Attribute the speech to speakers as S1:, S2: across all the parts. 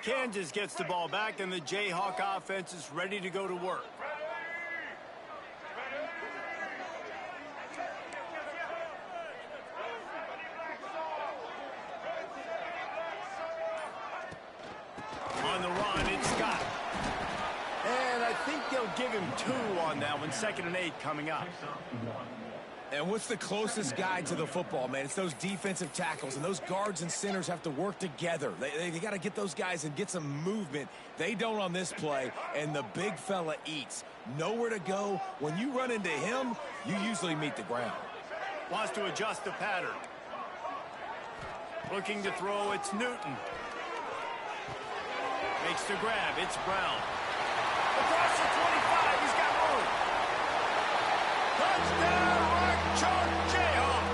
S1: Kansas gets the ball back, and the Jayhawk offense is ready to go to work. On the run, it's Scott. And I think they'll give him 2 on that one. 2nd and 8 coming up.
S2: And what's the closest guy to the football, man? It's those defensive tackles, and those guards and centers have to work together. They got to get those guys and get some movement. They don't on this play, and the big fella eats. Nowhere to go. When you run into him, you usually meet the ground.
S1: Wants to adjust the pattern. Looking to throw, it's Newton. Makes the grab, it's Brown. Across the 25, he's got room. Touchdown, Rock Chalk Jayhawk.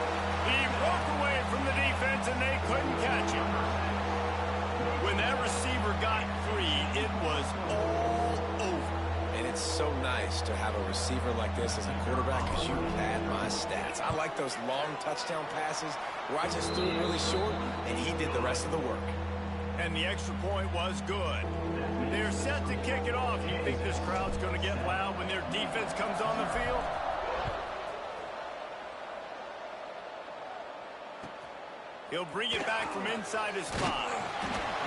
S1: He broke away from the defense and they couldn't catch him. When that receiver got free, it was all over.
S2: And it's so nice to have a receiver like this as a quarterback because you pad my stats. I like those long touchdown passes where I just threw it really short and he did the rest of the work.
S1: And the extra point was good. They're set to kick it off. You think this crowd's going to get loud when their defense comes on the field? He'll bring it back from inside his 5.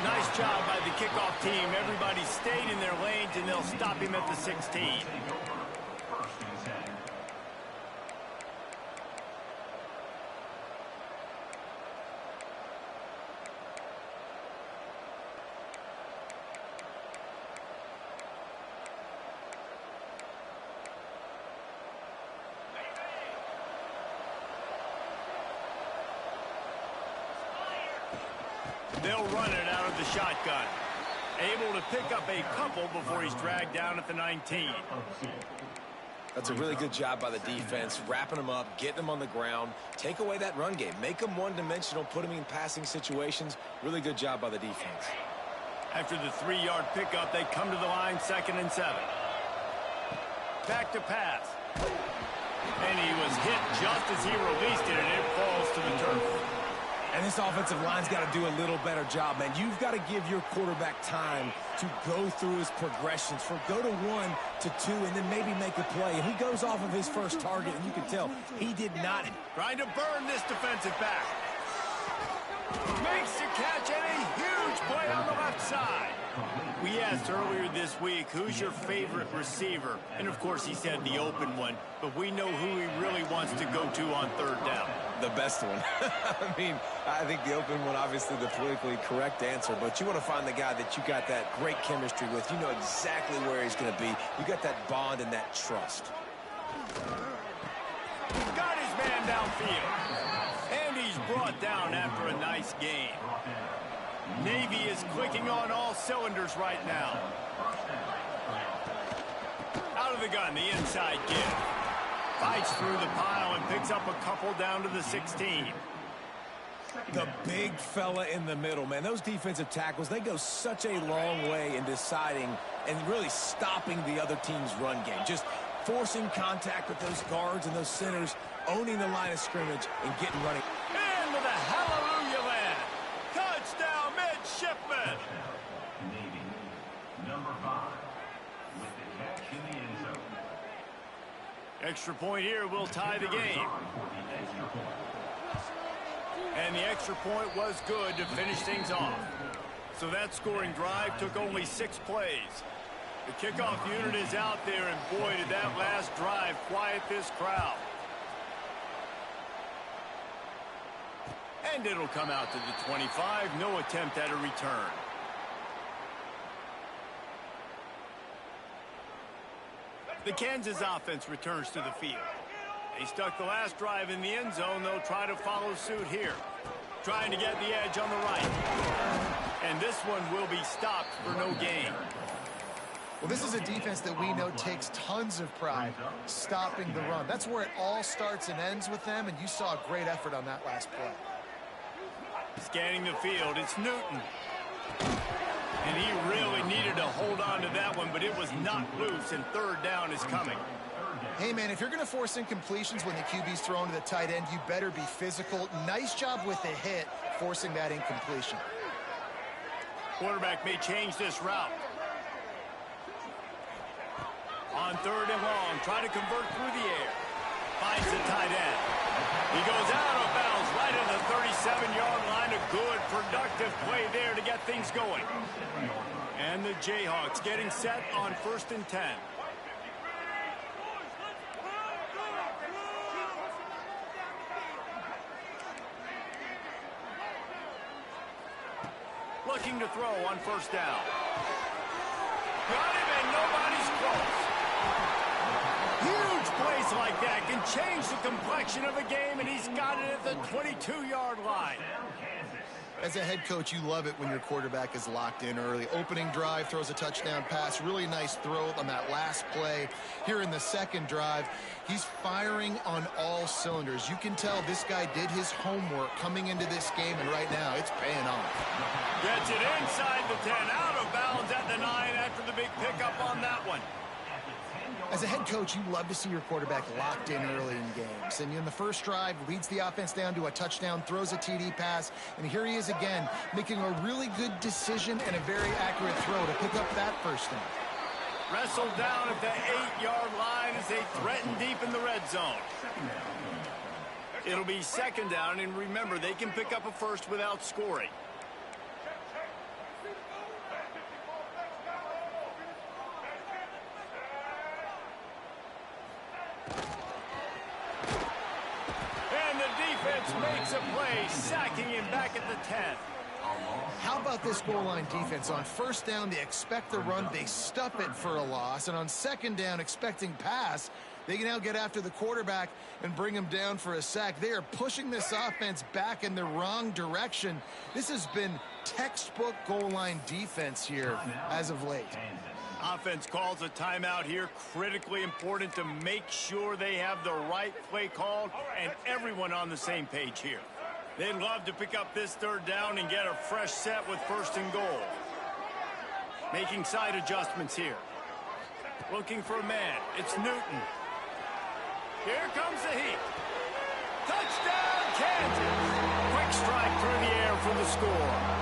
S1: Nice job by the kickoff team. Everybody stayed in their lanes, and they'll stop him at the 16. They'll run it out of the shotgun. Able to pick up a couple before he's dragged down at the 19.
S2: That's a really good job by the defense, wrapping them up, getting them on the ground. Take away that run game. Make them one-dimensional, put them in passing situations. Really good job by the defense.
S1: After the 3-yard pickup, they come to the line, 2nd and 7. Back to pass. And he was hit just as he released it, and it falls to the turf.
S2: And this offensive line's got to do a little better job, man. You've got to give your quarterback time to go through his progressions, from go to 1 to 2, and then maybe make a play. And he goes off of his first target, and you can tell he did not.
S1: Trying to burn this defensive back. Makes the catch, and a huge play on the left side. We asked earlier this week, who's your favorite receiver? And, of course, he said the open one. But we know who he really wants to go to on 3rd down.
S2: The best one. I mean, I think the open one, obviously the politically correct answer, but you want to find the guy that you got that great chemistry with. You know exactly where he's going to be. You got that bond and that trust.
S1: Got his man downfield. And he's brought down after a nice game. Navy is clicking on all cylinders right now. Out of the gun, the inside give. Fights through the pile and picks up a couple down to the 16.
S2: The big fella in the middle, man. Those defensive tackles, they go such a long way in deciding and really stopping the other team's run game. Just forcing contact with those guards and those centers, owning the line of scrimmage and getting running.
S1: And with a hallelujah land. Touchdown, midshipman.
S3: Navy, number 5, with the catch in the end zone.
S1: Extra point here will tie the game. And the extra point was good to finish things off. So that scoring drive took only 6 plays. The kickoff unit is out there, and boy, did that last drive quiet this crowd. And it'll come out to the 25. No attempt at a return. The Kansas offense returns to the field. They stuck the last drive in the end zone. They'll try to follow suit here. Trying to get the edge on the right. And this one will be stopped for no gain.
S4: Well, this is a defense that we know takes tons of pride stopping the run. That's where it all starts and ends with them, and you saw a great effort on that last play.
S1: Scanning the field, it's Newton. And he really needed to hold on to that one, but it was knocked loose, and 3rd down is coming.
S4: Hey, man, if you're going to force incompletions when the QB's thrown to the tight end, you better be physical. Nice job with the hit, forcing that incompletion.
S1: Quarterback may change this route. On 3rd and long, trying to convert through the air. Finds the tight end. He goes out of bounds right at the 37-yard line. A good, productive play there to get things going. And the Jayhawks getting set on 1st and 10. Looking to throw on 1st down. Got him and nobody's close. Huge plays like that can change the complexion of a game, and he's got it at the 22-yard line.
S4: As a head coach, you love it when your quarterback is locked in early. Opening drive, throws a touchdown pass. Really nice throw on that last play. Here in the 2nd drive, he's firing on all cylinders. You can tell this guy did his homework coming into this game, and right now it's paying off.
S1: Gets it inside the 10, out of bounds at the 9 after the big pickup on that one.
S4: As a head coach, you love to see your quarterback locked in early in games. And in the 1st drive, leads the offense down to a touchdown, throws a TD pass, and here he is again, making a really good decision and a very accurate throw to pick up that 1st down.
S1: Wrestled down at the 8-yard line as they threaten deep in the red zone. It'll be 2nd down, and remember, they can pick up a 1st without scoring. Makes a play, sacking him back at the 10.
S4: How about this goal line defense? On 1st down, they expect the run. They stuff it for a loss. And on 2nd down, expecting pass, they can now get after the quarterback and bring him down for a sack. They are pushing this offense back in the wrong direction. This has been textbook goal line defense here as of late.
S1: Offense calls a timeout here. Critically important to make sure they have the right play called and everyone on the same page here. They'd love to pick up this 3rd down and get a fresh set with 1st and goal. Making side adjustments here. Looking for a man. It's Newton. Here comes the heat. Touchdown, Kansas! Quick strike through the air for the score.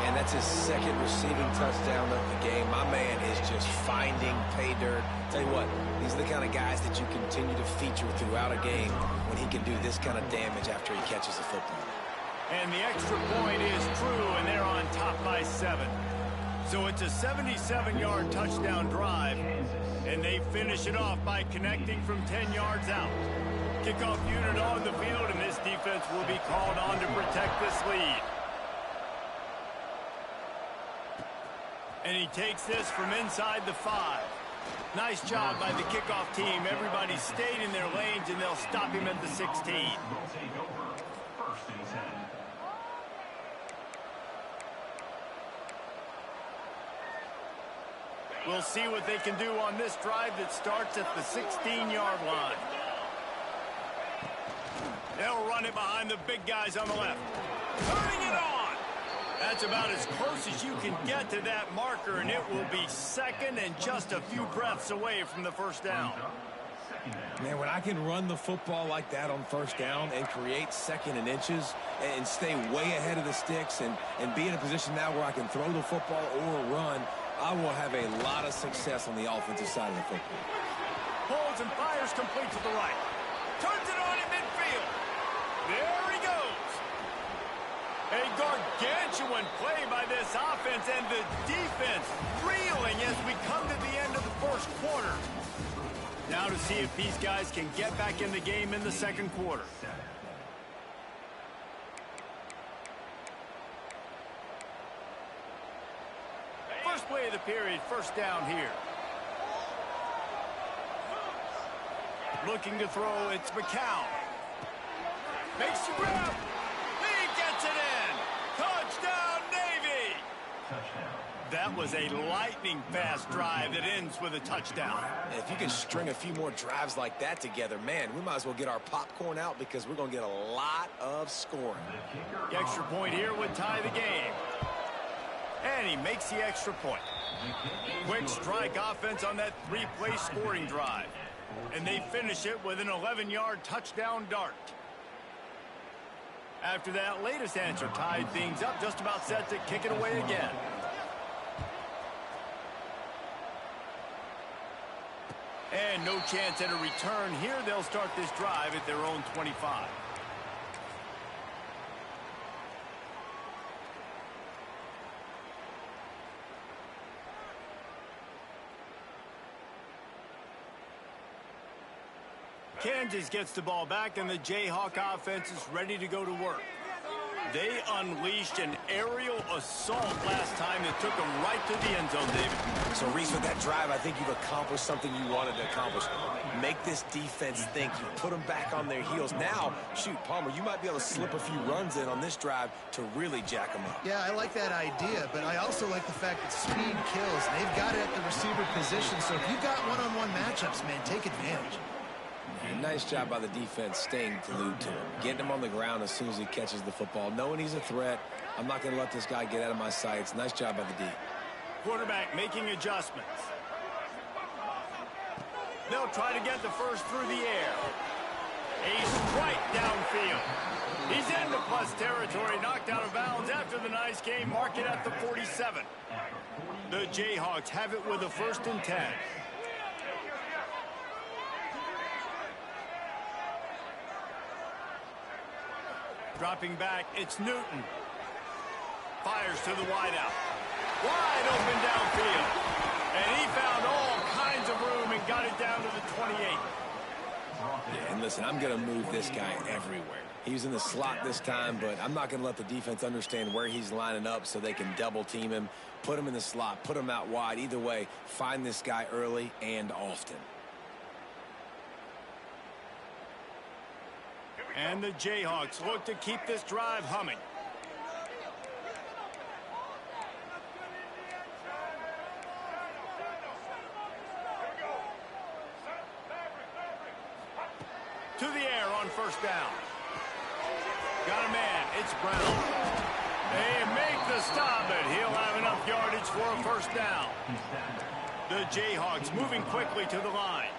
S2: And that's his 2nd receiving touchdown of the game. My man is just finding pay dirt. Tell you what, these are the kind of guys that you continue to feature throughout a game when he can do this kind of damage after he catches the football.
S1: And the extra point is true, and they're on top by 7. So it's a 77-yard touchdown drive, and they finish it off by connecting from 10 yards out. Kickoff unit on the field, and this defense will be called on to protect this lead. And he takes this from inside the 5. Nice job by the kickoff team. Everybody stayed in their lanes, and they'll stop him at the 16.
S3: Will take over 1st and 10.
S1: We'll see what they can do on this drive that starts at the 16-yard line. They'll run it behind the big guys on the left. Turning it on! That's about as close as you can get to that marker, and it will be 2nd and just a few breaths away from the 1st down.
S2: Man, when I can run the football like that on 1st down and create 2nd and inches and stay way ahead of the sticks and be in a position now where I can throw the football or run, I will have a lot of success on the offensive side of the football.
S1: Pulls and fires complete to the right. Turns it on in midfield. There he goes. A gargantuan play by this offense, and the defense reeling as we come to the end of the 1st quarter. Now to see if these guys can get back in the game in the 2nd quarter. First play of the period, 1st down here. Looking to throw, it's McCown. Makes the grab. He gets it in. Touchdown, Navy.
S3: Touchdown.
S1: That was a lightning-fast drive that ends with a touchdown.
S2: If you can string a few more drives like that together, man, we might as well get our popcorn out because we're going to get a lot of scoring.
S1: The extra point here would tie the game. And he makes the extra point. Quick strike offense on that 3-play scoring drive. And they finish it with an 11-yard touchdown dart. After that latest answer tied things up, just about set to kick it away again. And no chance at a return here. They'll start this drive at their own 25. Kansas gets the ball back, and the Jayhawk offense is ready to go to work. They unleashed an aerial assault last time that took them right to the end zone, David.
S2: So, Reese, with that drive, I think you've accomplished something you wanted to accomplish. Make this defense think. You put them back on their heels. Now, shoot, Palmer, you might be able to slip a few runs in on this drive to really jack them up.
S4: Yeah, I like that idea, but I also like the fact that speed kills. They've got it at the receiver position, so if you've got one-on-one matchups, man, take advantage.
S2: And nice job by the defense staying glued to him. Getting him on the ground as soon as he catches the football. Knowing he's a threat, I'm not going to let this guy get out of my sights. Nice job by the D.
S1: Quarterback making adjustments. They'll try to get the first through the air. A strike downfield. He's into plus territory, knocked out of bounds after the nice game. Mark it at the 47. The Jayhawks have it with a 1st and 10. Dropping back, it's Newton. Fires to the wideout. Wide open downfield. And he found all kinds of room and got it down to the 28.
S2: Yeah, and listen, I'm going to move this guy everywhere. He's in the slot this time, but I'm not going to let the defense understand where he's lining up so they can double team him, put him in the slot, put him out wide. Either way, find this guy early and often.
S1: And the Jayhawks look to keep this drive humming. To the air on 1st down. Got a man. It's Brown. They make the stop, but he'll have enough yardage for a 1st down. The Jayhawks moving quickly to the line.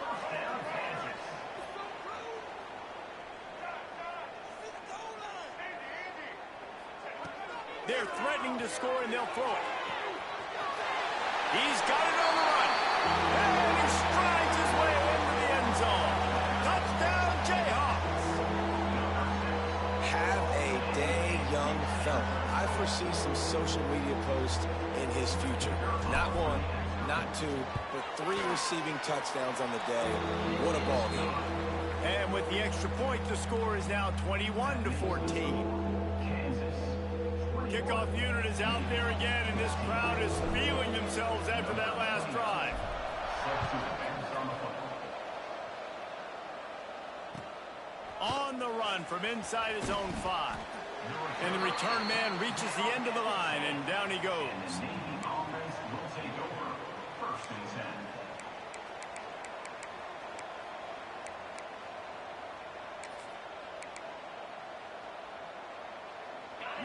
S1: They're threatening to score, and they'll throw it. He's got it on the run. And he strides his way into the end zone. Touchdown, Jayhawks.
S2: Have a day, young fella. I foresee some social media posts in his future. Not 1, not 2, but 3 receiving touchdowns on the day. What a ball game.
S1: And with the extra point, the score is now 21-14. Kickoff unit is out there again, and this crowd is feeling themselves after that last drive. On the run from inside his own 5. And the return man reaches the end of the line, and down he goes.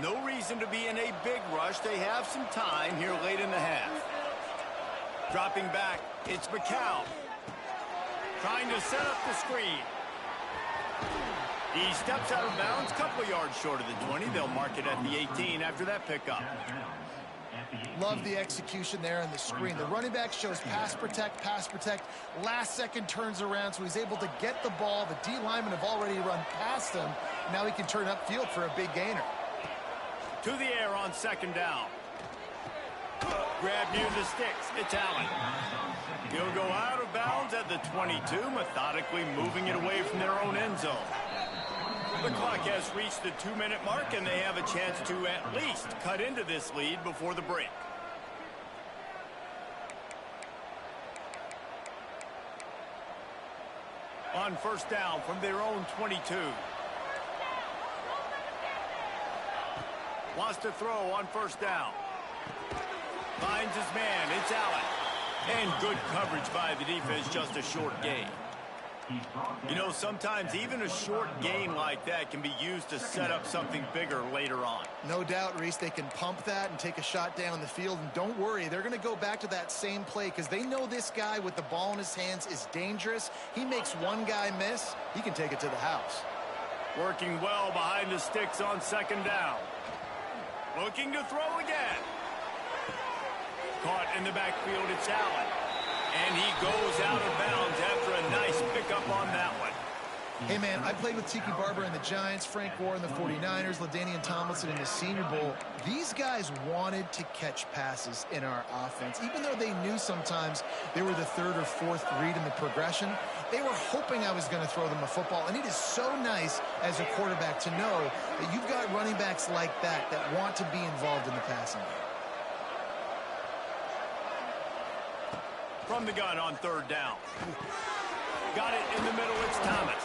S1: No reason to be in a big rush. They have some time here late in the half. Dropping back, it's McCown. Trying to set up the screen. He steps out of bounds, couple yards short of the 20. They'll mark it at the 18 after that pickup.
S4: Love the execution there on the screen. The running back shows pass protect, last second turns around, so he's able to get the ball. The D linemen have already run past him. Now he can turn upfield for a big gainer.
S1: To the air on 2nd down. Grab near the sticks. It's Allen. He'll go out of bounds at the 22, methodically moving it away from their own end zone. The clock has reached the 2-minute mark, and they have a chance to at least cut into this lead before the break. On 1st down from their own 22. Wants to throw on 1st down. Finds his man. It's Allen. And good coverage by the defense, just a short gain. You know, sometimes even a short gain like that can be used to set up something bigger later on.
S4: No doubt, Reese, they can pump that and take a shot down the field. And don't worry, they're going to go back to that same play because they know this guy with the ball in his hands is dangerous. He makes one guy miss, he can take it to the house.
S1: Working well behind the sticks on second down. Looking to throw again. Caught in the backfield, it's Allen. And he goes out of bounds after a nice pickup on that one.
S4: Hey, man, I played with Tiki Barber and the Giants, Frank Gore and the 49ers, LaDainian Tomlinson in the Senior Bowl. These guys wanted to catch passes in our offense. Even though they knew sometimes they were the third or fourth read in the progression, they were hoping I was going to throw them a football. And it is so nice as a quarterback to know that you've got running backs like that that want to be involved in the passing game.
S1: From the gun on third down. Got it in the middle, it's Thomas.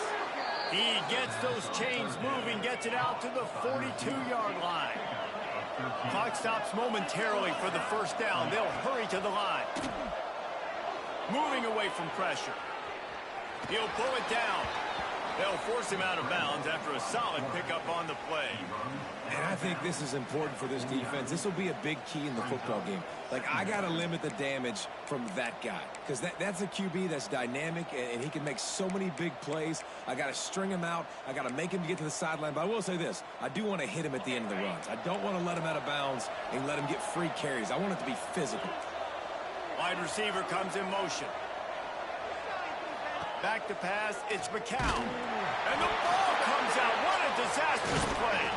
S1: He gets those chains moving, gets it out to the 42-yard line. Clock stops momentarily for the first down. They'll hurry to the line. Moving away from pressure. He'll pull it down. They'll force him out of bounds after a solid pickup on the play.
S2: And I think this is important for this defense. This will be a big key in the football game. Like, I got to limit the damage from that guy because that's a QB that's dynamic, and he can make so many big plays. I got to string him out. I got to make him get to the sideline. But I will say this. I do want to hit him at the end of the runs. I don't want to let him out of bounds and let him get free carries. I want it to be physical.
S1: Wide receiver comes in motion. Back to pass, it's McCown. And the ball comes out. What a disastrous play.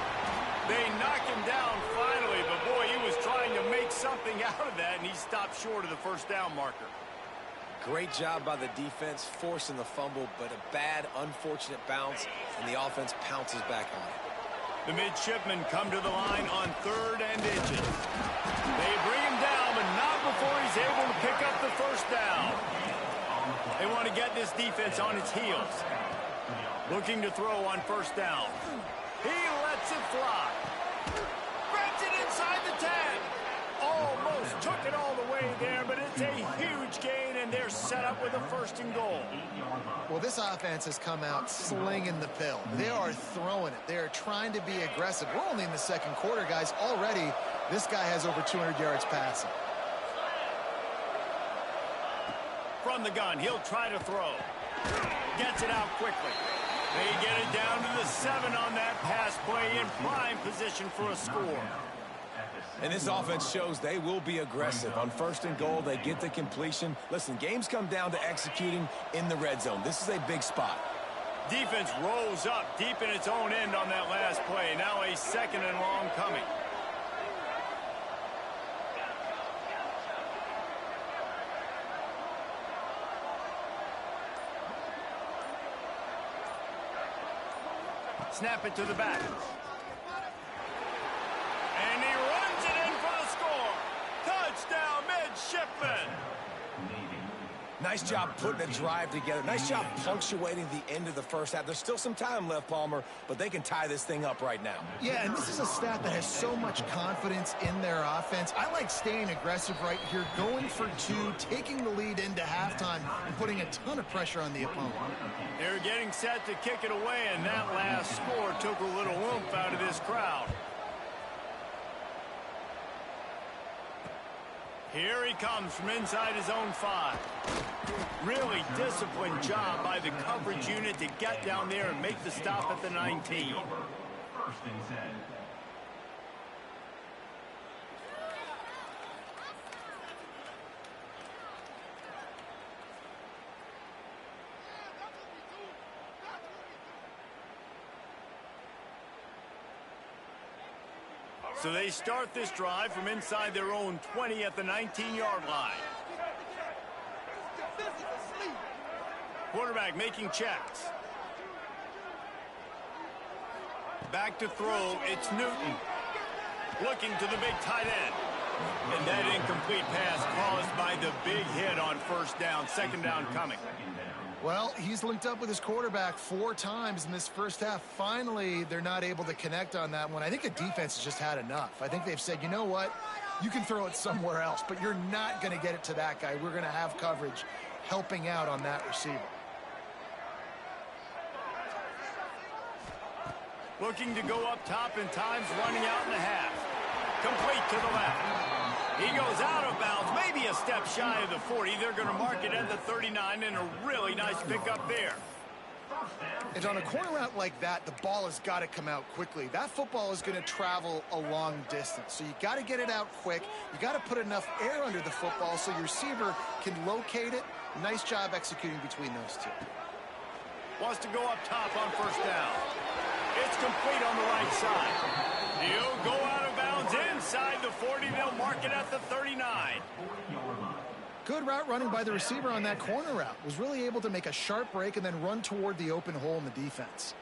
S1: They knock him down finally, but boy, he was trying to make something out of that, and he stopped short of the first down marker.
S2: Great job by the defense, forcing the fumble, but a bad, unfortunate bounce, and the offense pounces back on it.
S1: The midshipmen come to the line on third and inches. They bring him down, but not before he's able to pick up the first down. They want to get this defense on its heels. Looking to throw on first down. He lets it fly. Grabs it inside the 10. Almost took it all the way there, but it's a huge gain, and they're set up with a first and goal.
S4: Well, this offense has come out slinging the pill. They are throwing it. They are trying to be aggressive. We're only in the second quarter, guys. Already, this guy has over 200 yards passing.
S1: From the gun, he'll try to throw. Gets it out quickly. They get it down to the 7 on that pass play, in prime position for a score.
S2: And this offense shows they will be aggressive. On first and goal, they get the completion. Listen, games come down to executing in the red zone. This is a big spot.
S1: Defense rose up deep in its own end on that last play. Now a second and long coming. Snap it to the back. And he runs it in for the score. Touchdown, midshipmen.
S2: Nice job putting a drive together. Nice job punctuating the end of the first half. There's still some time left, Palmer, but they can tie this thing up right now.
S4: Yeah, and this is a staff that has so much confidence in their offense. I like staying aggressive right here, going for 2, taking the lead into halftime, and putting a ton of pressure on the opponent.
S1: They're getting set to kick it away, and that last score took a little oomph out of this crowd. Here he comes from inside his own 5. Really disciplined job by the coverage unit to get down there and make the stop at the 19.
S3: First and 10.
S1: So they start this drive from inside their own 20 at the 19-yard line. Quarterback making checks. Back to throw, it's Newton. Looking to the big tight end. And that incomplete pass caused by the big hit on first down. Second down coming.
S4: Well, he's linked up with his quarterback 4 times in this first half. Finally, they're not able to connect on that one. I think the defense has just had enough. I think they've said, you know what? You can throw it somewhere else, but you're not going to get it to that guy. We're going to have coverage helping out on that receiver.
S1: Looking to go up top and times running out in the half. Complete to the left. He goes out of bounds, maybe a step shy of the 40. They're going to mark it at the 39, and a really nice pickup there.
S4: And on a corner route like that, the ball has got to come out quickly. That football is going to travel a long distance. So you got to get it out quick. You got to put enough air under the football so your receiver can locate it. Nice job executing between those two.
S1: Wants to go up top on first down. It's complete on the right side. He'll go out of bounds inside the 40. They'll mark it at the 39.
S4: Good route running by the receiver on that corner route. Was really able to make a sharp break and then run toward the open hole in the defense.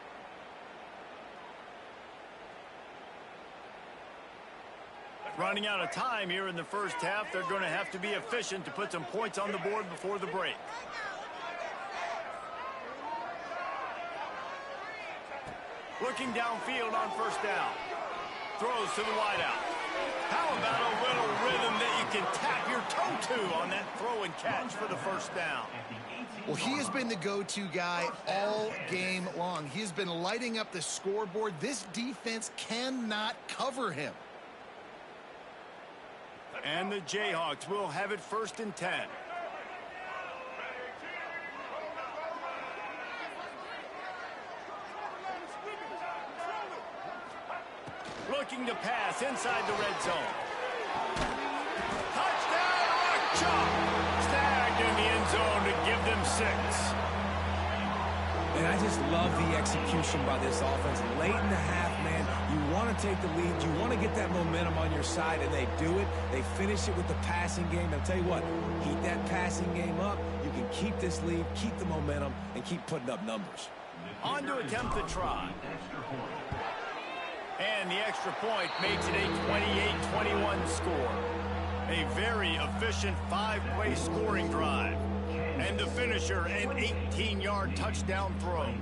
S1: Running out of time here in the first half. They're going to have to be efficient to put some points on the board before the break. Looking downfield on first down. Throws to the wideout. How about a little rhythm that you can tap your toe to on that throw and catch for the first down?
S4: Well, he has been the go-to guy all game long. He has been lighting up the scoreboard. This defense cannot cover him.
S1: And the Jayhawks will have it 1st and 10. Looking to pass inside the red zone. Touchdown, Archer! Snagged in the end zone to give them 6.
S2: And I just love the execution by this offense. Late in the half, man, you want to take the lead. You want to get that momentum on your side, and they do it. They finish it with the passing game. I'll tell you what, heat that passing game up. You can keep this lead, keep the momentum, and keep putting up numbers.
S1: On to attempt the try. And the extra point makes it a 28-21 score. A very efficient 5-play scoring drive. And the finisher, an 18-yard touchdown throw.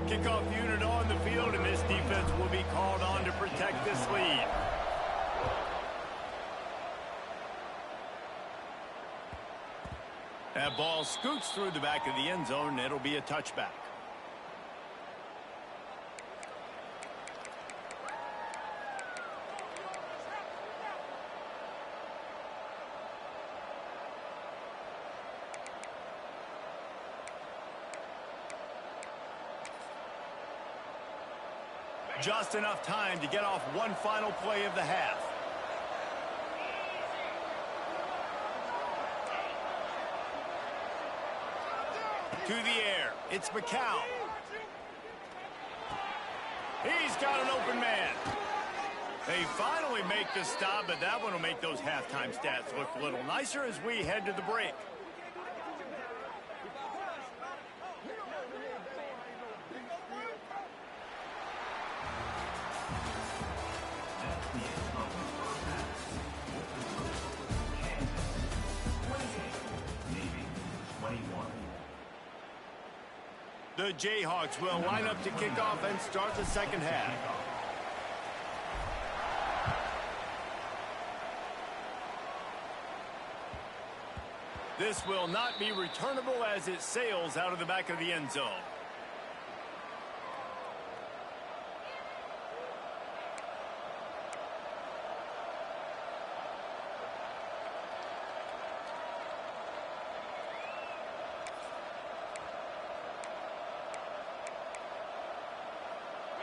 S1: Kickoff unit on the field, and this defense will be called on to protect this lead. That ball scoots through the back of the end zone, and it'll be a touchback. Just enough time to get off one final play of the half. To the air. It's McCown. He's got an open man. They finally make the stop, but that one will make those halftime stats look a little nicer as we head to the break. The Jayhawks will line up to kick off and start the second half. This will not be returnable as it sails out of the back of the end zone.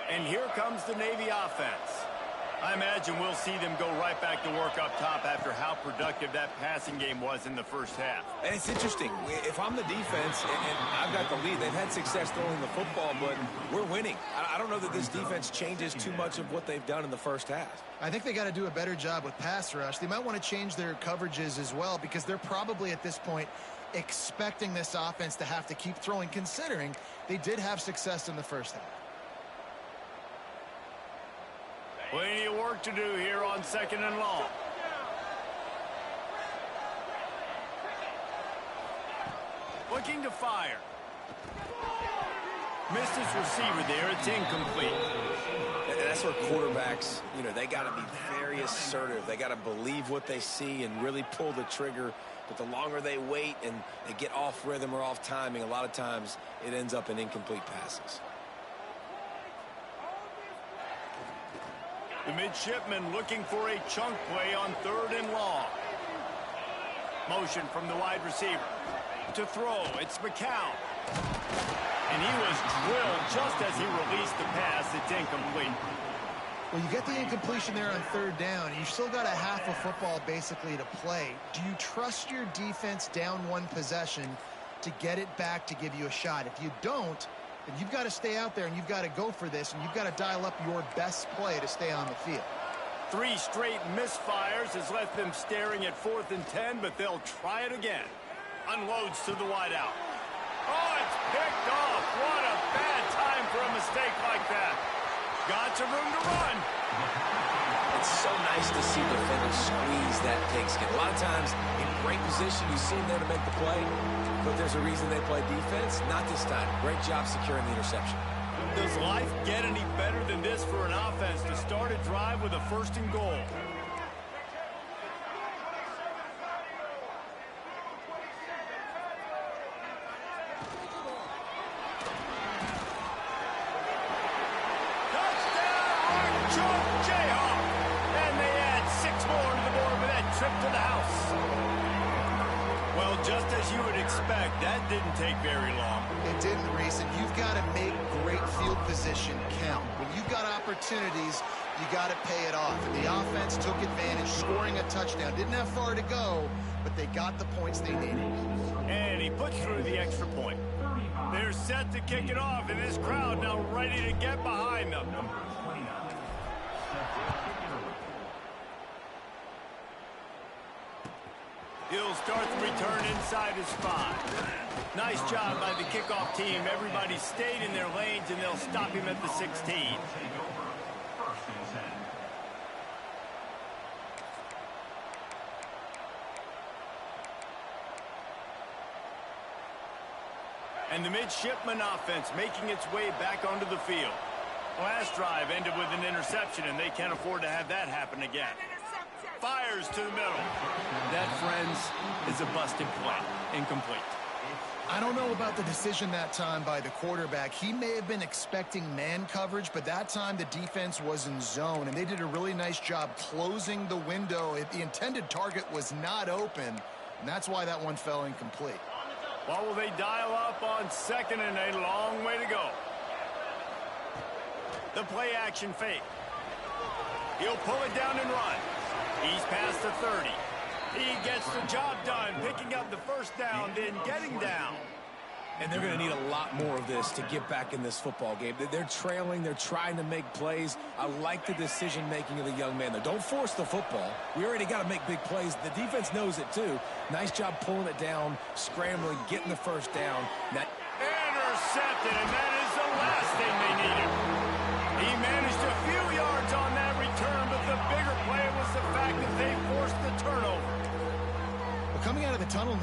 S1: And here comes the Navy offense. I imagine we'll see them go right back to work up top after how productive that passing game was in the first half.
S2: And it's interesting. If I'm the defense and I've got the lead, they've had success throwing the football, but we're winning. I don't know that this defense changes too much of what they've done in the first half.
S4: I think they got to do a better job with pass rush. They might want to change their coverages as well because they're probably at this point expecting this offense to have to keep throwing, considering they did have success in the first half.
S1: Plenty of work to do here on 2nd and long. Looking to fire. Missed his receiver there. It's incomplete.
S2: And that's where quarterbacks, they got to be very assertive. They got to believe what they see and really pull the trigger. But the longer they wait and they get off rhythm or off timing, a lot of times it ends up in incomplete passes.
S1: The midshipman looking for a chunk play on 3rd and long. Motion from the wide receiver. To throw, it's McCown. And he was drilled just as he released the pass. It's incomplete.
S4: Well, you get the incompletion there on third down. You still got a half of football basically to play. Do you trust your defense down one possession to get it back to give you a shot? If you don't, then you've got to stay out there and you've got to go for this, and you've got to dial up your best play to stay on the field.
S1: 3 straight misfires has left them staring at 4th and 10, but they'll try it again. Unloads to the wideout. Oh, it's picked off. What a bad time for a mistake like that. Got some room to run.
S2: It's so nice to see defenders squeeze that pigskin. A lot of times, in great position, you see them there to make the play, but there's a reason they play defense. Not this time. Great job securing the interception.
S1: Does life get any better than this for an offense to start a drive with a 1st and goal? Just as you would expect, that didn't take very long.
S4: It didn't, Reese, and you've got to make great field position count. When you've got opportunities, you got to pay it off. And the offense took advantage, scoring a touchdown. Didn't have far to go, but they got the points they needed.
S1: And he puts through the extra point. They're set to kick it off, and this crowd now ready to get behind them. He'll start the return inside his 5. Nice job by the kickoff team. Everybody stayed in their lanes, and they'll stop him at the 16. And the midshipman offense making its way back onto the field. Last drive ended with an interception, and they can't afford to have that happen again. Fires to the middle. That, friends, is a busted play. Incomplete.
S4: I don't know about the decision that time by the quarterback. He may have been expecting man coverage, but that time the defense was in zone, and they did a really nice job closing the window. The intended target was not open, and that's why that one fell incomplete.
S1: What will they dial up on 2nd and a long way to go? The play action fake. He'll pull it down and run. He's past the 30. He gets the job done, picking up the 1st down, then getting down.
S2: And they're going to need a lot more of this to get back in this football game. They're trailing. They're trying to make plays. I like the decision-making of the young man there. Don't force the football. We already got to make big plays. The defense knows it, too. Nice job pulling it down, scrambling, getting the 1st down. Now,
S1: intercepted, and that is the last thing they needed. He managed a few yards on that return, but the bigger play was the fact that they forced the turnover.
S4: Well, coming out of the tunnel...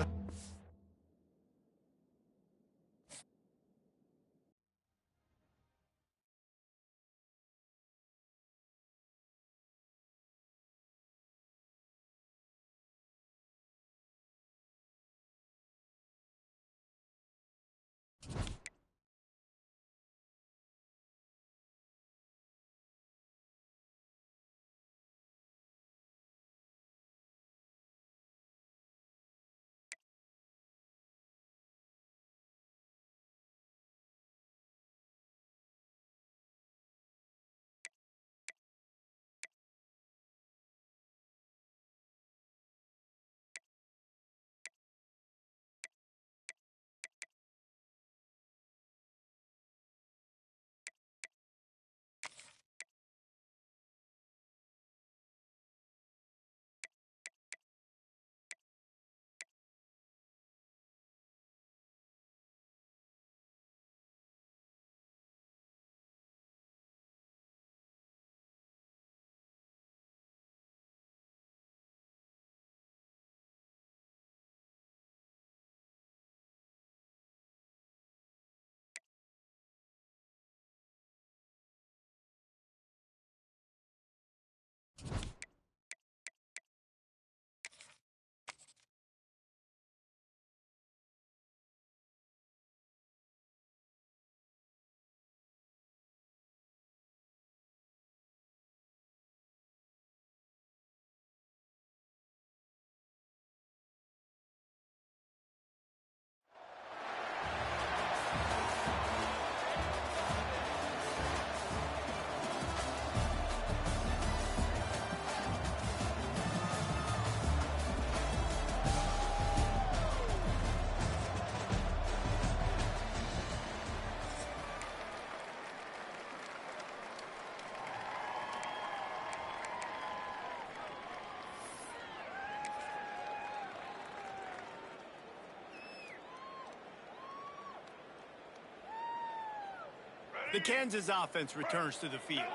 S1: The Kansas offense returns to the field.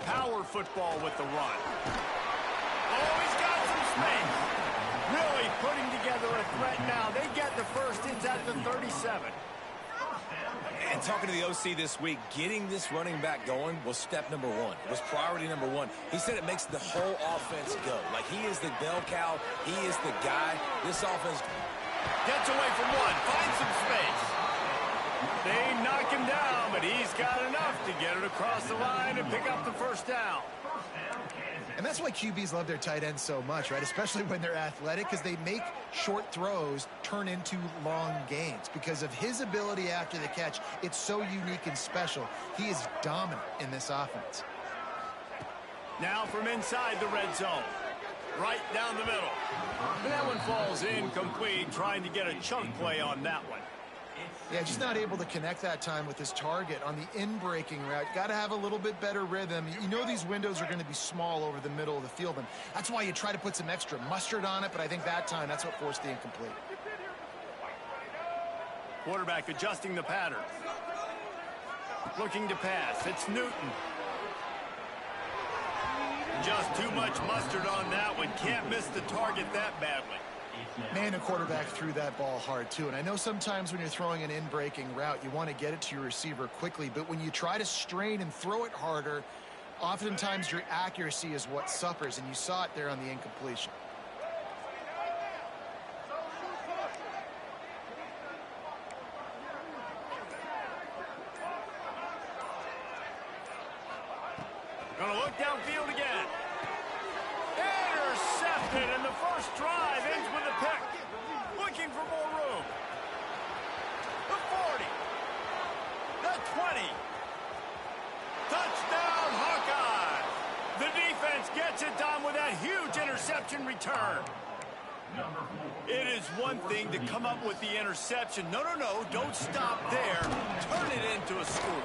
S1: Power football with the run. Oh, he's got some space. Really putting together a threat now. They get the first inside the 37.
S2: And talking to the OC this week, getting this running back going was step number one. It was priority number one. He said it makes the whole offense go. Like, he is the bell cow. He is the guy. This offense
S1: gets away from one. Finds some space. They knock him down, but he's got enough to get it across the line and pick up the first down.
S4: And that's why QBs love their tight ends so much, right? Especially when they're athletic, because they make short throws turn into long gains. Because of his ability after the catch, it's so unique and special. He is dominant in this offense.
S1: Now from inside the red zone. Right down the middle. And that one falls incomplete, trying to get a chunk play on that one.
S4: Yeah, just not able to connect that time with his target on the in-breaking route. Got to have a little bit better rhythm. You know these windows are going to be small over the middle of the field, and that's why you try to put some extra mustard on it, but I think that time that's what forced the incomplete.
S1: Quarterback adjusting the pattern. Looking to pass. It's Newton. Just too much mustard on that one. Can't miss the target that badly.
S4: Man, the quarterback threw that ball hard, too. And I know sometimes when you're throwing an in-breaking route, you want to get it to your receiver quickly. But when you try to strain and throw it harder, oftentimes your accuracy is what suffers. And you saw it there on the incompletion.
S1: Gonna look downfield again. Intercepted, and the first drive ends with a pick. Looking for more room. The 40. The 20. Touchdown, Hawkeyes. The defense gets it done with that huge interception return. It is one thing to come up with the interception. No, don't stop there. Turn it into a score.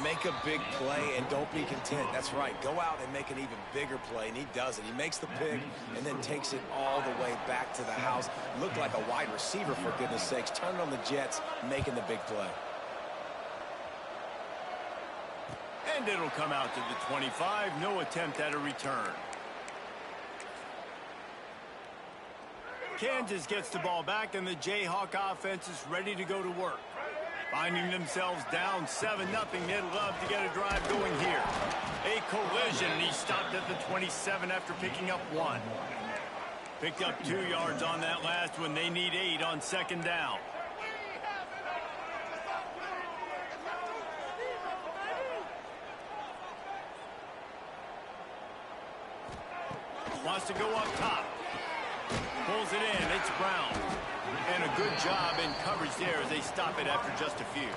S2: make a big play and don't be content. That's right. Go out and make an even bigger play, and he does it. He makes the pick and then takes it all the way back to the house. Looked like a wide receiver, for goodness sakes. Turned on the Jets, making the big play.
S1: And it'll come out to the 25. No attempt at a return. Kansas gets the ball back, and the Jayhawk offense is ready to go to work. Finding themselves down 7-0, they'd love to get a drive going here. A collision, and he stopped at the 27 after picking up 1. Picked up 2 yards on that last one. They need 8 on second down. Wants to go up top. Pulls it in. It's Brown. And a good job in coverage there as they stop it after just a few.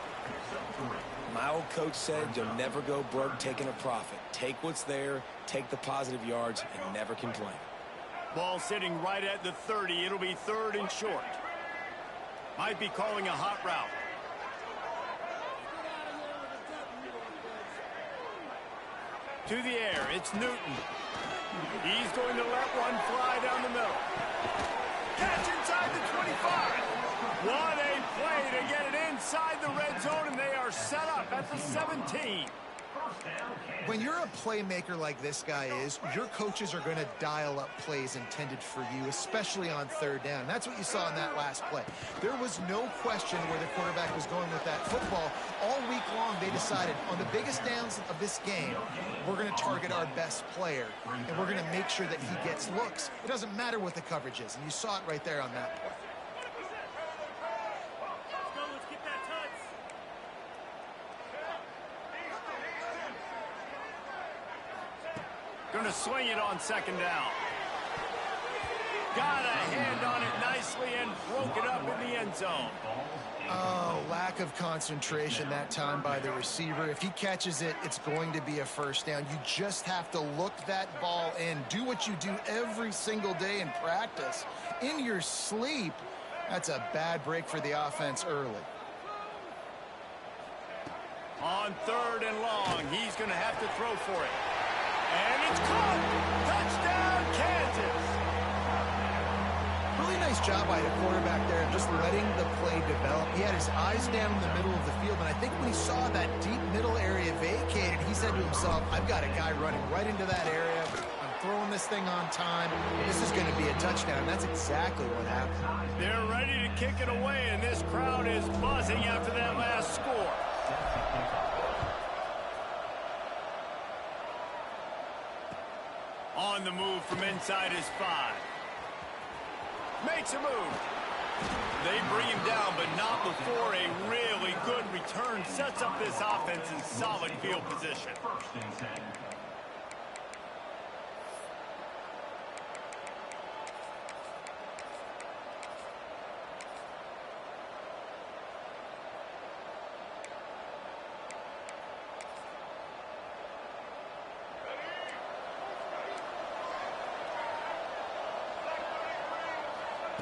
S2: My old coach said you'll never go broke taking a profit. Take what's there, take the positive yards, and never complain.
S1: Ball sitting right at the 30. It'll be 3rd and short. Might be calling a hot route. To the air. It's Newton. He's going to let one fly down the middle. Catch inside the 25. What a play to get it inside the red zone, and they are set up at the 17.
S4: When you're a playmaker like this guy is, your coaches are going to dial up plays intended for you, especially on 3rd down. That's what you saw in that last play. There was no question where the quarterback was going with that football. All week long, they decided on the biggest downs of this game, we're going to target our best player, and we're going to make sure that he gets looks. It doesn't matter what the coverage is, and you saw it right there on that play.
S1: Going to swing it on 2nd down. Got a hand on it nicely and broke it up in the end zone.
S4: Oh, lack of concentration that time by the receiver. If he catches it, it's going to be a 1st down. You just have to look that ball in. Do what you do every single day in practice. In your sleep, that's a bad break for the offense early.
S1: On 3rd and long, he's going to have to throw for it. And it's caught. Touchdown, Kansas.
S4: nice job by the quarterback there, just letting the play develop. He had his eyes down in the middle of the field, and I think when he saw that deep middle area vacated, he said to himself, I've got a guy running right into that area. I'm throwing this thing on time. This is going to be a touchdown. That's exactly what happened.
S1: They're ready to kick it away, and this crowd is buzzing after that last score. On the move from inside his 5. Makes a move. They bring him down, but not before a really good return sets up this offense in solid field position.
S3: First and 10.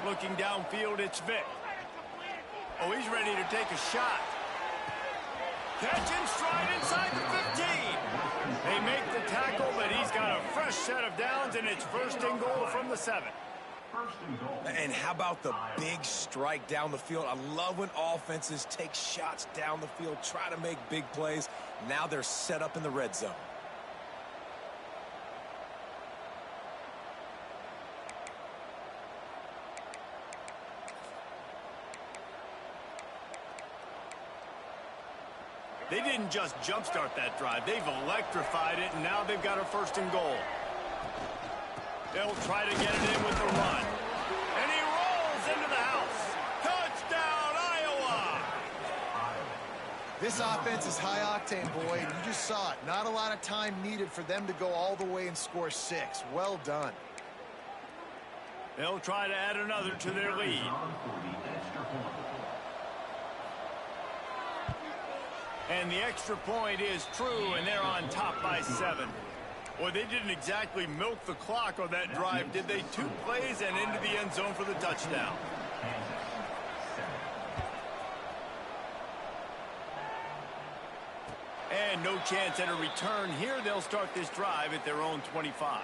S1: Looking downfield, it's Vick. Oh, he's ready to take a shot. Catch in stride inside the 15. They make the tackle, but he's got a fresh set of downs, and it's first and goal from the 7.
S3: First and goal.
S2: And how about the big strike down the field? I love when offenses take shots down the field, try to make big plays. Now they're set up in the red zone.
S1: They didn't just jumpstart that drive. They've electrified it, and now they've got a first and goal. They'll try to get it in with the run. And he rolls into the house. Touchdown, Iowa!
S4: This offense is high octane, boy, and you just saw it. Not a lot of time needed for them to go all the way and score 6. Well done.
S1: They'll try to add another to their lead. And the extra point is true, and they're on top by 7. Well, they didn't exactly milk the clock on that drive, did they? 2 plays and into the end zone for the touchdown. And no chance at a return here. They'll start this drive at their own 25.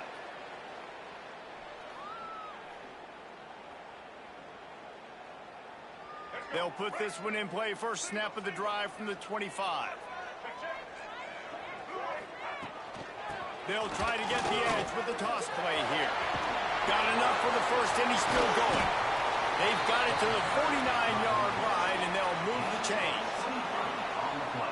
S1: They'll put this one in play. First snap of the drive from the 25. They'll try to get the edge with the toss play here. Got enough for the first, and he's still going. They've got it to the 49-yard line, and they'll move the chains.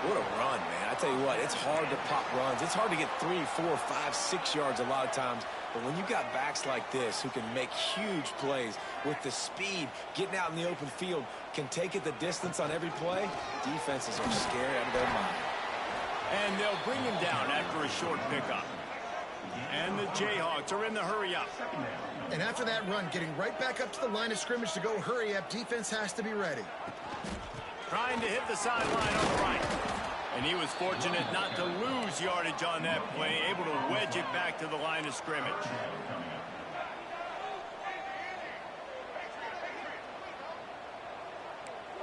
S2: What a run, man. I tell you what, it's hard to pop runs. It's hard to get 3, 4, 5, 6 yards a lot of times. But when you got backs like this who can make huge plays with the speed, getting out in the open field, can take it the distance on every play, defenses are scary out of their mind.
S1: And they'll bring him down after a short pickup. And the Jayhawks are in the hurry-up.
S4: And after that run, getting right back up to the line of scrimmage to go hurry up, defense has to be ready.
S1: Trying to hit the sideline on the right. And he was fortunate not to lose yardage on that play, able to wedge it back to the line of scrimmage.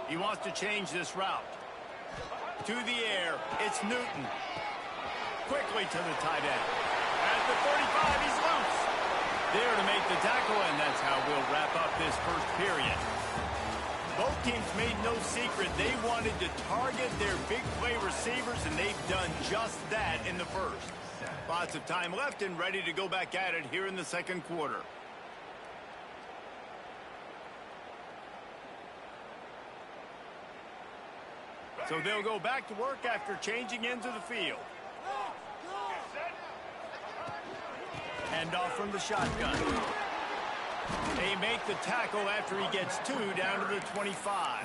S1: He wants to change this route. To the air, it's Newton. Quickly to the tight end. At the 35, he's loose. There to make the tackle, and that's how we'll wrap up this first period. Both teams made no secret they wanted to target their big play receivers, and they've done just that in the first. Lots of time left and ready to go back at it here in the second quarter. So they'll go back to work after changing into the field. Hand off from the shotgun. They make the tackle after he gets 2 down to the 25.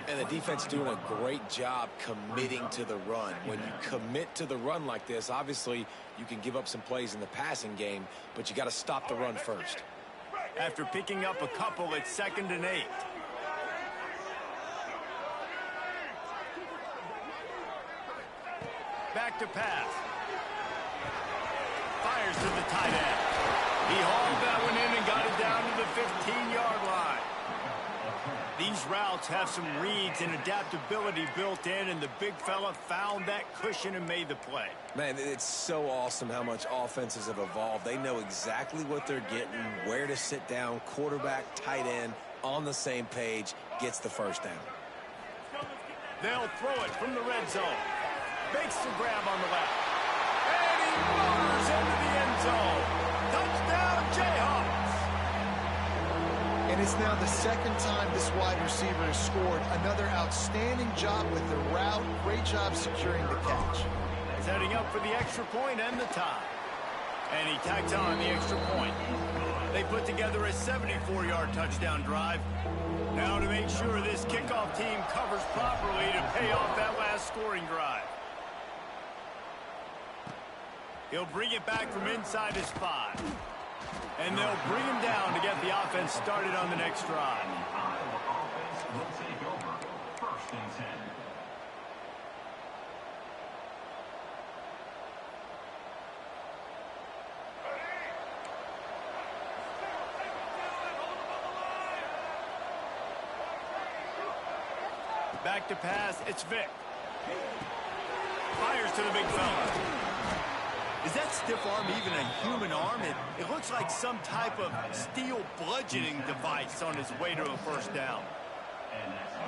S2: And the defense doing a great job committing to the run. When you commit to the run like this, obviously you can give up some plays in the passing game, but you got to stop the run first.
S1: After picking up a couple, it's 2nd and 8. Back to pass. Fires to the tight end. He hauled that one in and got it down to the 15-yard line. These routes have some reads and adaptability built in, and the big fella found that cushion and made the play.
S2: Man, it's so awesome how much offenses have evolved. They know exactly what they're getting, where to sit down, quarterback, tight end, on the same page, gets the first down.
S1: They'll throw it from the red zone. Makes the grab on the left. And he motors into the end zone. Touchdown, Jayhawks.
S4: And it's now the second time this wide receiver has scored. Another outstanding job with the route. Great job securing the catch.
S1: Setting up for the extra point and the tie. And he tacks on the extra point. They put together a 74-yard touchdown drive. Now to make sure this kickoff team covers properly to pay off that last scoring drive. He'll bring it back from inside his 5. And they'll bring him down to get the offense started on the next drive.
S3: Iowa offense will take over. 1st and 10.
S1: Back to pass, it's Vic. Fires to the big fella. Is that stiff arm even a human arm? It looks like some type of steel bludgeoning device on his way to a first down.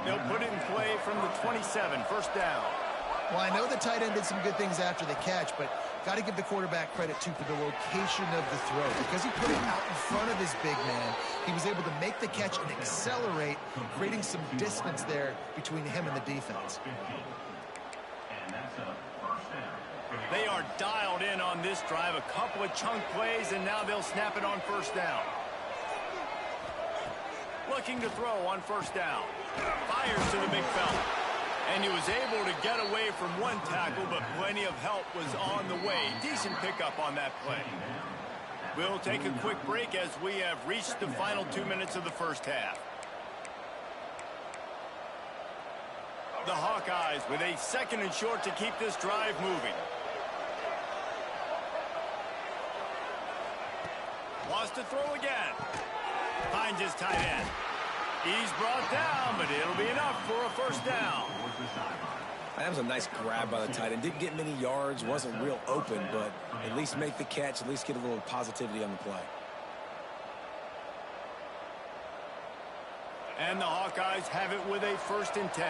S1: They'll put it in play from the 27, first down.
S4: Well, I know the tight end did some good things after the catch, but got to give the quarterback credit, too, for the location of the throw. Because he put it out in front of his big man, he was able to make the catch and accelerate, creating some distance there between him and the defense.
S3: And that's a first down.
S1: They are dialed in on this drive. A couple of chunk plays, and now they'll snap it on first down. Looking to throw on first down. Fires to the big fella. And he was able to get away from one tackle, but plenty of help was on the way. Decent pickup on that play. We'll take a quick break as we have reached the final 2 minutes of the first half. The Hawkeyes with a 2nd and short to keep this drive moving. Wants to throw again. Finds his tight end. He's brought down, but it'll be enough for a first down.
S2: That was a nice grab by the tight end. Didn't get many yards, wasn't real open, but at least make the catch, at least get a little positivity on the play.
S1: And the Hawkeyes have it with a 1st and 10.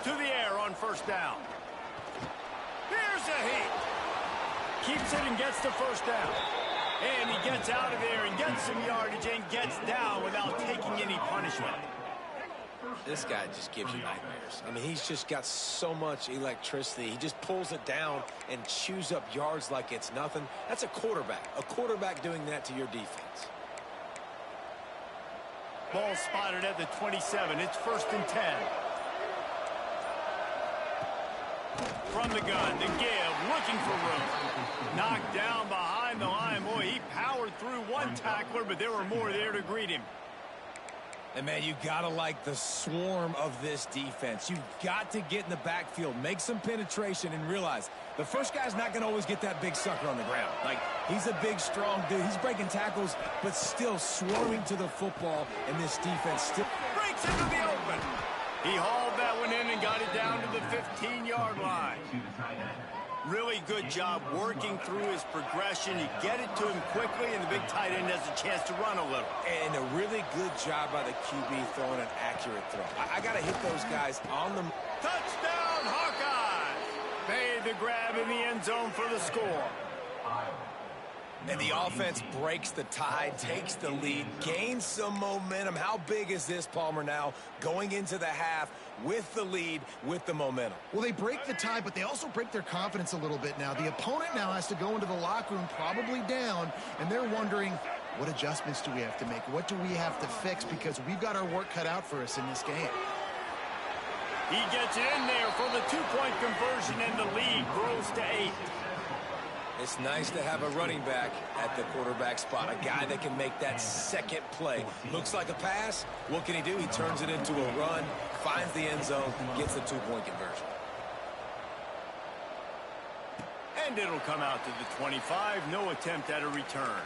S1: To the air on first down. Here's a heat. Keeps it and gets the first down. And he gets out of there and gets some yardage and gets down without taking any punishment.
S2: This guy just gives you nightmares. I mean, he's just got so much electricity. He just pulls it down and chews up yards like it's nothing. That's a quarterback. A quarterback doing that to your defense.
S1: Ball spotted at the 27. It's 1st and 10. From the gun, the give, looking for room. Knocked down behind the line. Boy, he powered through one tackler, but there were more there to greet him.
S2: And, man, you got to like the swarm of this defense. You've got to get in the backfield, make some penetration, and realize the first guy's not going to always get that big sucker on the ground. Like, he's a big, strong dude. He's breaking tackles, but still swarming to the football, and this defense still
S1: Breaks into the open. He hauled that one in and got it down to the 15-yard line. Really good job working through his progression. You get it to him quickly, and the big tight end has a chance to run a little.
S2: And a really good job by the QB throwing an accurate throw. I got to hit those guys on the...
S1: Touchdown, Hawkeyes! Made the grab in the end zone for the score.
S2: And the offense breaks the tie, takes the lead, gains some momentum. How big is this, Palmer, now going into the half with the lead, with the momentum?
S4: Well, they break the tie, but they also break their confidence a little bit now. The opponent now has to go into the locker room probably down, and they're wondering, what adjustments do we have to make? What do we have to fix? Because we've got our work cut out for us in this game.
S1: He gets it in there for the two-point conversion, and the lead grows to 8.
S2: It's nice to have a running back at the quarterback spot, a guy that can make that second play. Looks like a pass. What can he do? He turns it into a run, finds the end zone, gets the two-point conversion.
S1: And it'll come out to the 25. No attempt at a return.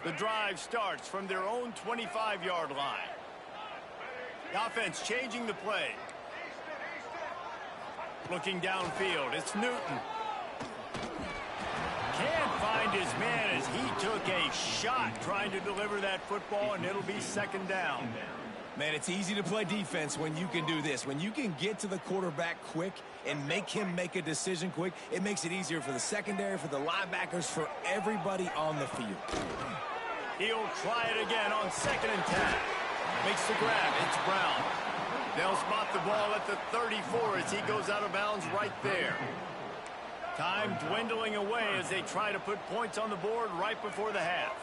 S1: The drive starts from their own 25-yard line. The offense changing the play. Looking downfield, it's Newton. Can't find his man as he took a shot trying to deliver that football, and it'll be second down.
S2: Man, it's easy to play defense when you can do this. When you can get to the quarterback quick and make him make a decision quick, it makes it easier for the secondary, for the linebackers, for everybody on the field.
S1: He'll try it again on 2nd and 10. Makes the grab. It's Brown. They'll spot the ball at the 34 as he goes out of bounds right there. Time dwindling away as they try to put points on the board right before the half.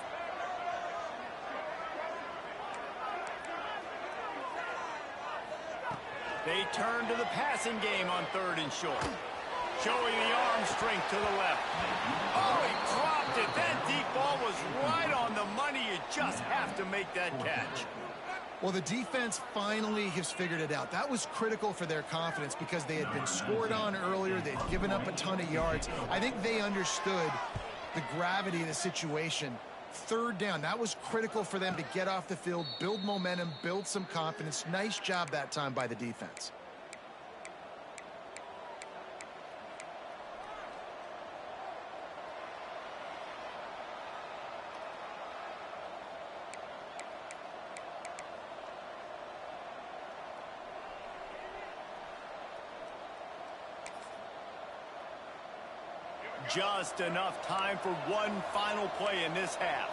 S1: They turn to the passing game on 3rd and short. Showing the arm strength to the left. Oh, he dropped it. That deep ball was right on the money. You just have to make that catch.
S4: Well, the defense finally has figured it out. That was critical for their confidence because they had been scored on earlier. They'd given up a ton of yards. I think they understood the gravity of the situation. 3rd down, that was critical for them to get off the field, build momentum, build some confidence. Nice job that time by the defense.
S1: Just enough time for one final play in this half.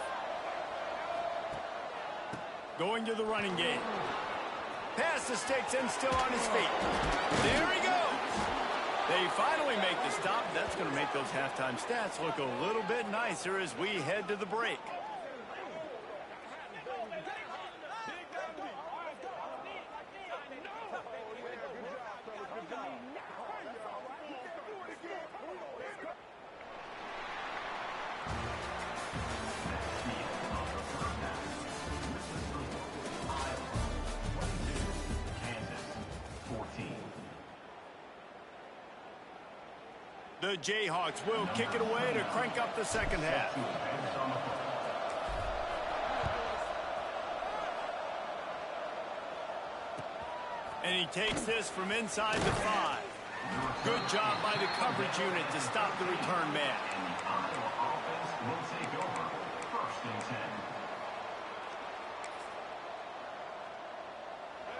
S1: Going to the running game. Pass the sticks and still on his feet. There he goes. They finally make the stop. That's going to make those halftime stats look a little bit nicer as we head to the break. The Jayhawks will kick it away to crank up the second half. And he takes this from inside the 5. Good job by the coverage unit to stop the return man.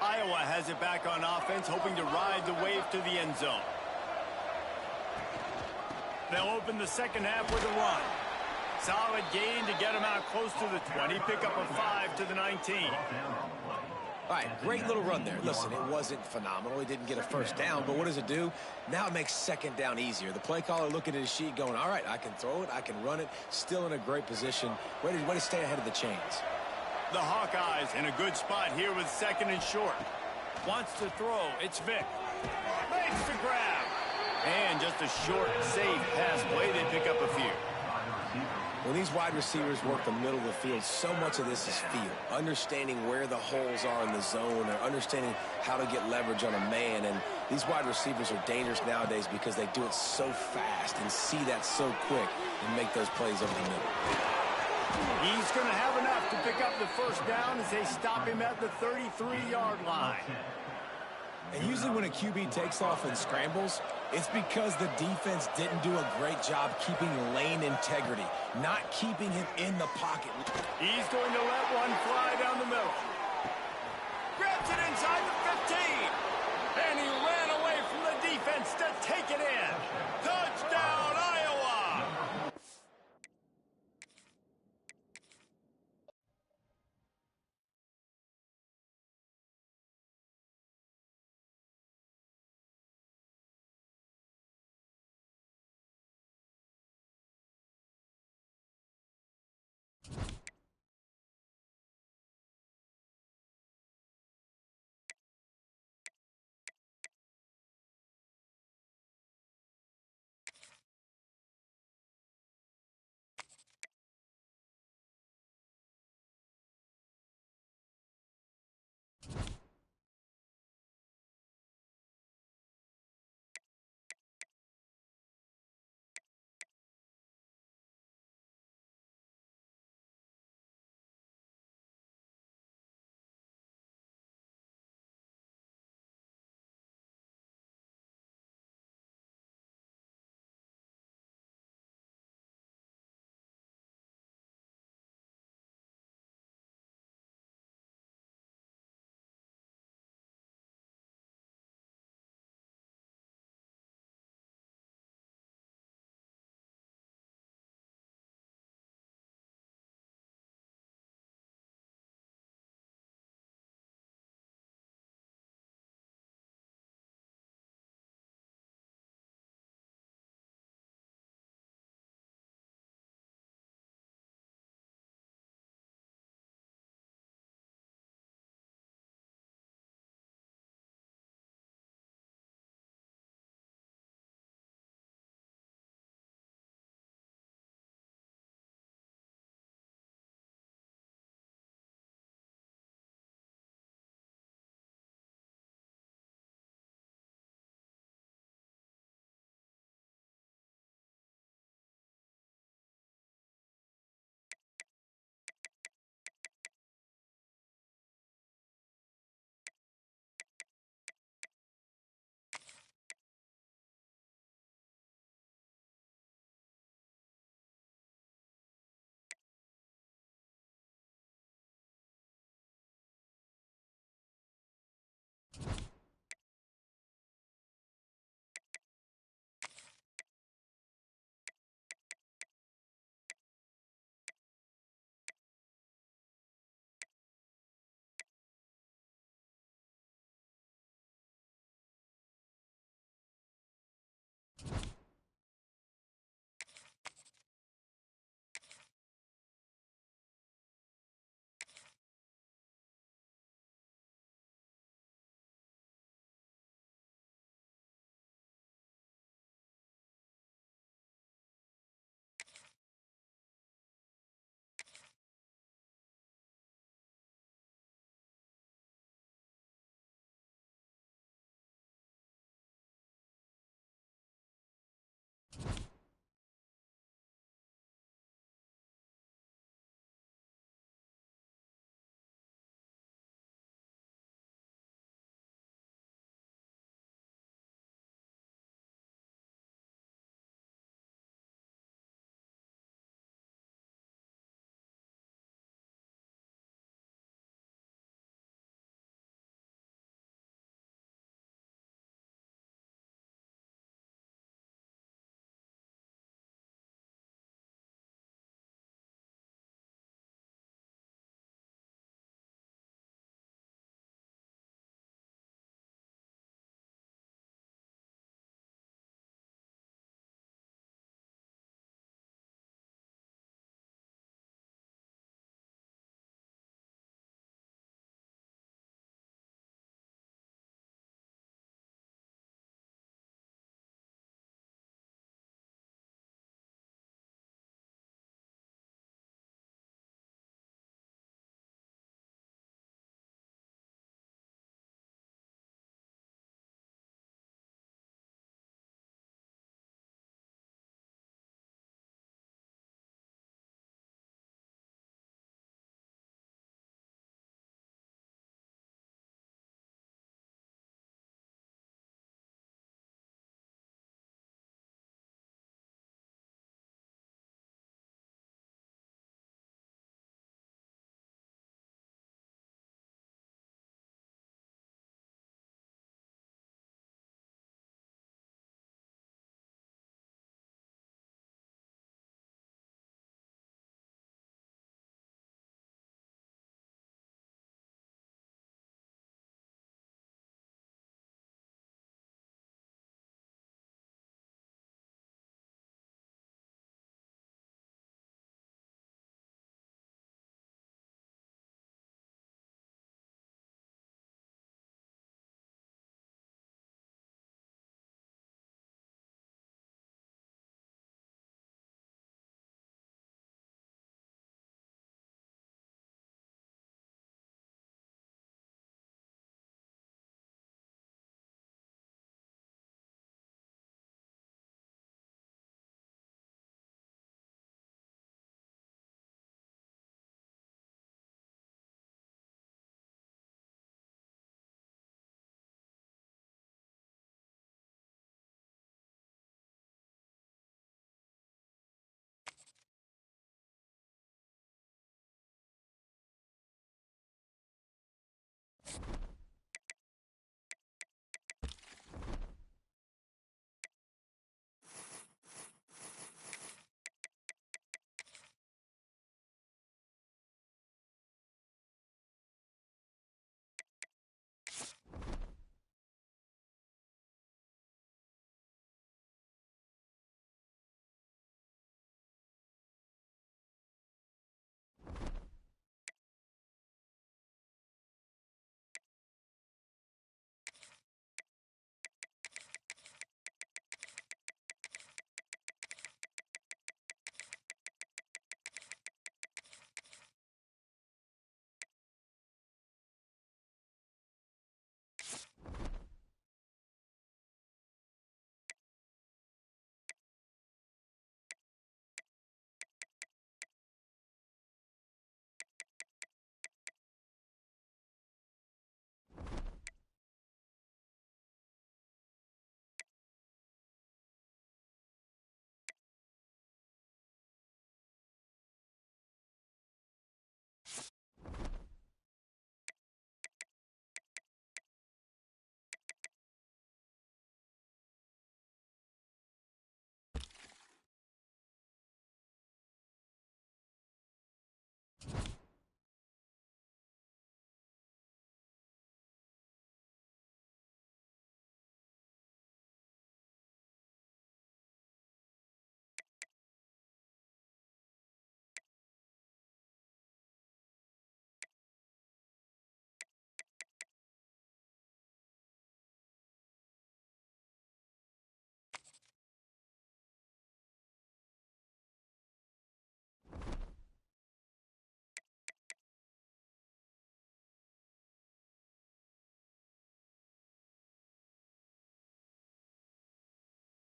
S1: Iowa has it back on offense, hoping to ride the wave to the end zone. They'll open the second half with a run. Solid gain to get them out close to the 20. Pick up a 5 to the 19.
S2: All right, great little run there. Listen, it wasn't phenomenal. He didn't get a first down, but what does it do? Now it makes second down easier. The play caller looking at his sheet going, all right, I can throw it, I can run it. Still in a great position. Way to stay ahead of the chains.
S1: The Hawkeyes in a good spot here with 2nd and short. Wants to throw. It's Vick. Makes the grab. And just a short, safe pass play. They pick up a few.
S2: When these wide receivers work the middle of the field, so much of this is feel. Understanding where the holes are in the zone, or understanding how to get leverage on a man. And these wide receivers are dangerous nowadays because they do it so fast and see that so quick and make those plays over the middle.
S1: He's going to have enough to pick up the first down as they stop him at the 33-yard line.
S2: And usually when a QB takes off and scrambles, it's because the defense didn't do a great job keeping lane integrity, not keeping him in the pocket.
S1: He's going to let one fly down the middle. Grabs it inside the 15. And he ran away from the defense to take it in. The